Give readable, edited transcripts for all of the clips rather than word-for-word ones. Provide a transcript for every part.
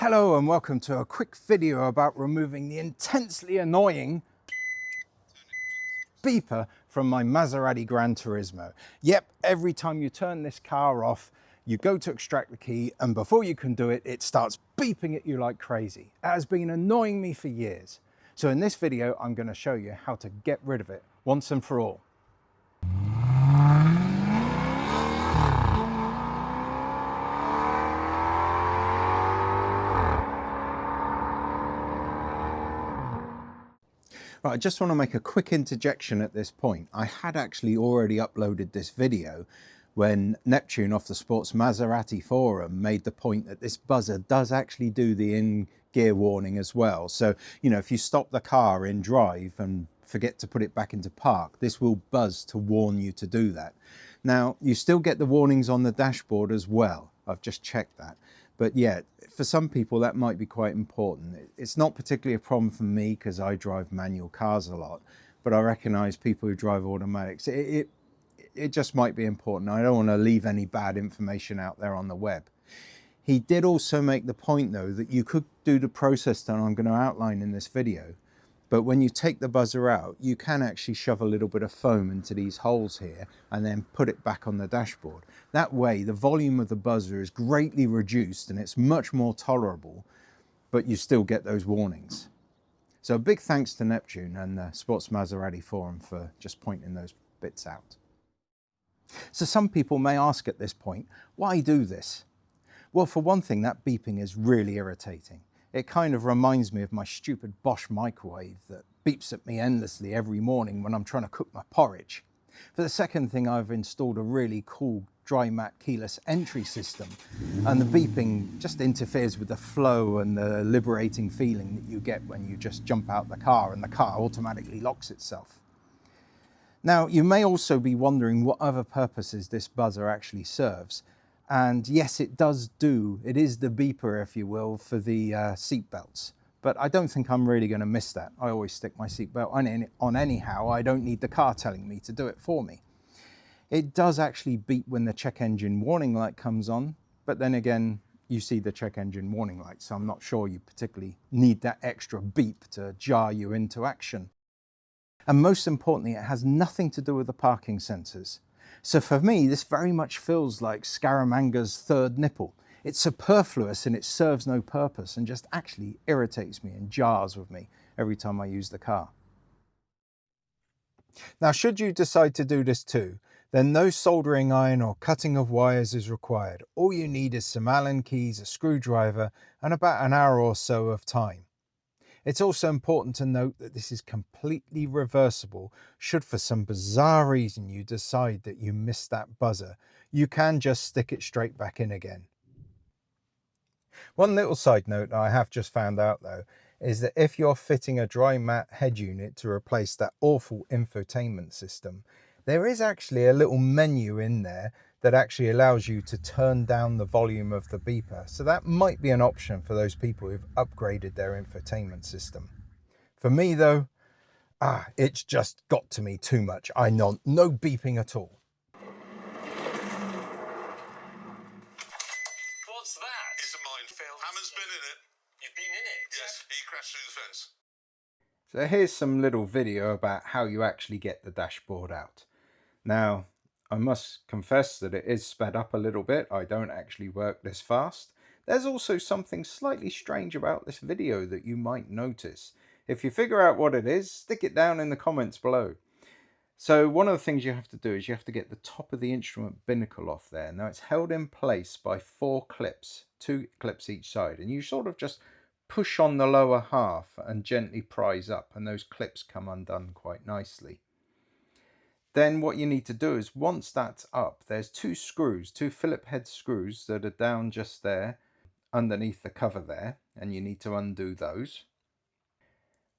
Hello and welcome to a quick video about removing the intensely annoying beeper from my Maserati Granturismo. Yep, every time you turn this car off, you go to extract the key and before you can do it, it starts beeping at you like crazy. It has been annoying me for years. So in this video, I'm going to show you how to get rid of it once and for all. Right, I just want to make a quick interjection at this point. I had actually already uploaded this video when Neptune off the Sports Maserati forum made the point that this buzzer does actually do the in-gear warning as well. So, you know, if you stop the car in drive and forget to put it back into park, this will buzz to warn you to do that. Now, you still get the warnings on the dashboard as well. I've just checked that. But yeah, for some people that might be quite important. It's not particularly a problem for me because I drive manual cars a lot, but I recognize people who drive automatics. It just might be important. I don't want to leave any bad information out there on the web. He did also make the point though that you could do the process that I'm going to outline in this video, but when you take the buzzer out, you can actually shove a little bit of foam into these holes here and then put it back on the dashboard. That way, the volume of the buzzer is greatly reduced and it's much more tolerable, but you still get those warnings. So a big thanks to Neptune and the Sports Maserati forum for just pointing those bits out. So some people may ask at this point, why do this? Well, for one thing, that beeping is really irritating. It kind of reminds me of my stupid Bosch microwave that beeps at me endlessly every morning when I'm trying to cook my porridge. For the second thing, I've installed a really cool Drimatt keyless entry system, and the beeping just interferes with the flow and the liberating feeling that you get when you just jump out the car and the car automatically locks itself. Now, you may also be wondering what other purposes this buzzer actually serves. And yes, it is the beeper, if you will, for the seat belts. But I don't think I'm really going to miss that. I always stick my seatbelt on anyhow. I don't need the car telling me to do it for me. It does actually beep when the check engine warning light comes on, but then again, you see the check engine warning light, so I'm not sure you particularly need that extra beep to jar you into action. And most importantly, it has nothing to do with the parking sensors. So for me, this very much feels like Scaramanga's third nipple. It's superfluous and it serves no purpose and just actually irritates me and jars with me every time I use the car. Now, should you decide to do this too, then no soldering iron or cutting of wires is required. All you need is some Allen keys, a screwdriver, and about an hour or so of time. It's also important to note that this is completely reversible. Should for some bizarre reason you decide that you missed that buzzer, you can just stick it straight back in again. One little side note I have just found out though, is that if you're fitting a Drimatt head unit to replace that awful infotainment system, there is actually a little menu in there that actually allows you to turn down the volume of the beeper. So that might be an option for those people who've upgraded their infotainment system. For me though, it's just got to me too much. I know no beeping at all. What's that? It's a minefield. Hammond's been in it. You've been in it? Yes, he crashed through the fence. So here's some little video about how you actually get the dashboard out. Now, I must confess that it is sped up a little bit. I don't actually work this fast. There's also something slightly strange about this video that you might notice. If you figure out what it is, stick it down in the comments below. So one of the things you have to do is you have to get the top of the instrument binnacle off there. Now it's held in place by 4 clips, 2 clips each side, and you sort of just push on the lower half and gently prise up, and those clips come undone quite nicely. Then what you need to do is once that's up, there's 2 screws, 2 Phillip head screws that are down just there underneath the cover there, and you need to undo those.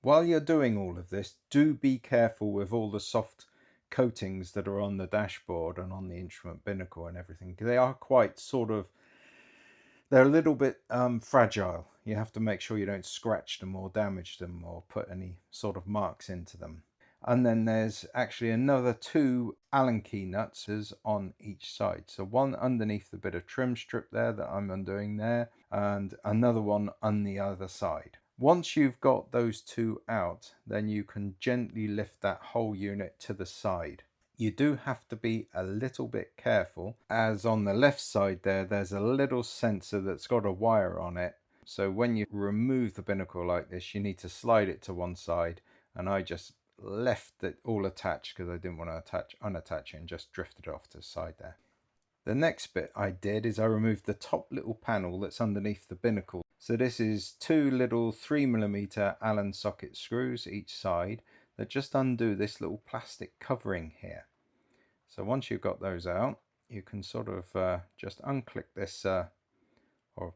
While you're doing all of this, do be careful with all the soft coatings that are on the dashboard and on the instrument binnacle and everything. They are quite they're a little bit fragile. You have to make sure you don't scratch them or damage them or put any sort of marks into them. And then there's actually another 2 Allen key nuts on each side. So one underneath the bit of trim strip there that I'm undoing there, and another one on the other side. Once you've got those 2 out, then you can gently lift that whole unit to the side. You do have to be a little bit careful, as on the left side there's a little sensor that's got a wire on it. So when you remove the binnacle like this, you need to slide it to one side, and I just left it all attached because I didn't want to unattach it, and just drifted it off to the side there. The next bit I did is I removed the top little panel that's underneath the binnacle. So this is 2 little 3mm Allen socket screws each side that just undo this little plastic covering here. So once you've got those out, you can sort of just unclick this or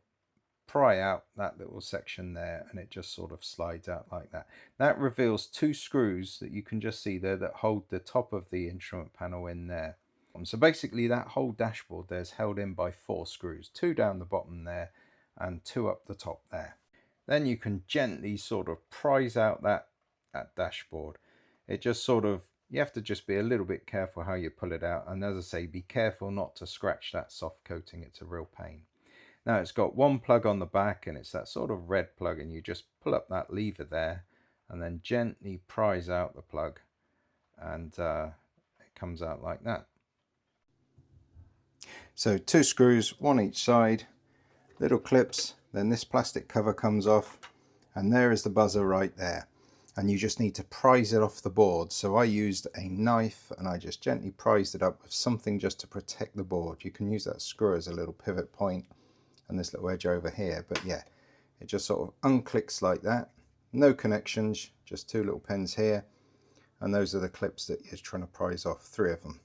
pry out that little section there, and it just sort of slides out like that. That reveals 2 screws that you can just see there that hold the top of the instrument panel in there. So basically that whole dashboard there's held in by 4 screws, 2 down the bottom there and 2 up the top there. Then you can gently sort of prise out that dashboard. It just sort of, you have to just be a little bit careful how you pull it out, and as I say, be careful not to scratch that soft coating, it's a real pain. Now it's got 1 plug on the back, and it's that sort of red plug, and you just pull up that lever there and then gently prise out the plug, and it comes out like that. So 2 screws, 1 each side, little clips, then this plastic cover comes off, and there is the buzzer right there. And you just need to prise it off the board. So I used a knife and I just gently prised it up with something just to protect the board. You can use that screw as a little pivot point and this little edge over here, but yeah, it just sort of unclicks like that. No connections, just 2 little pins here, and those are the clips that you're trying to prise off, 3 of them.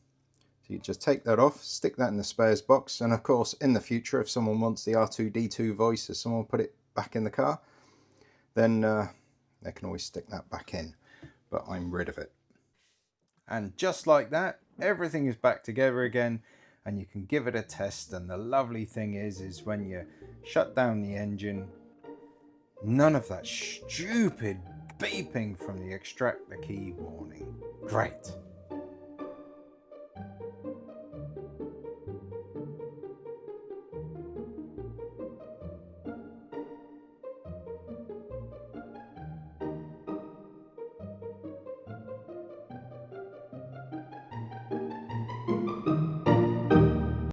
So you just take that off, stick that in the spares box, and of course in the future if someone wants the R2-D2 voice, if someone put it back in the car, then they can always stick that back in, but I'm rid of it. And just like that, everything is back together again, and you can give it a test. And the lovely thing is when you shut down the engine, none of that stupid beeping from the extract the key warning. Great.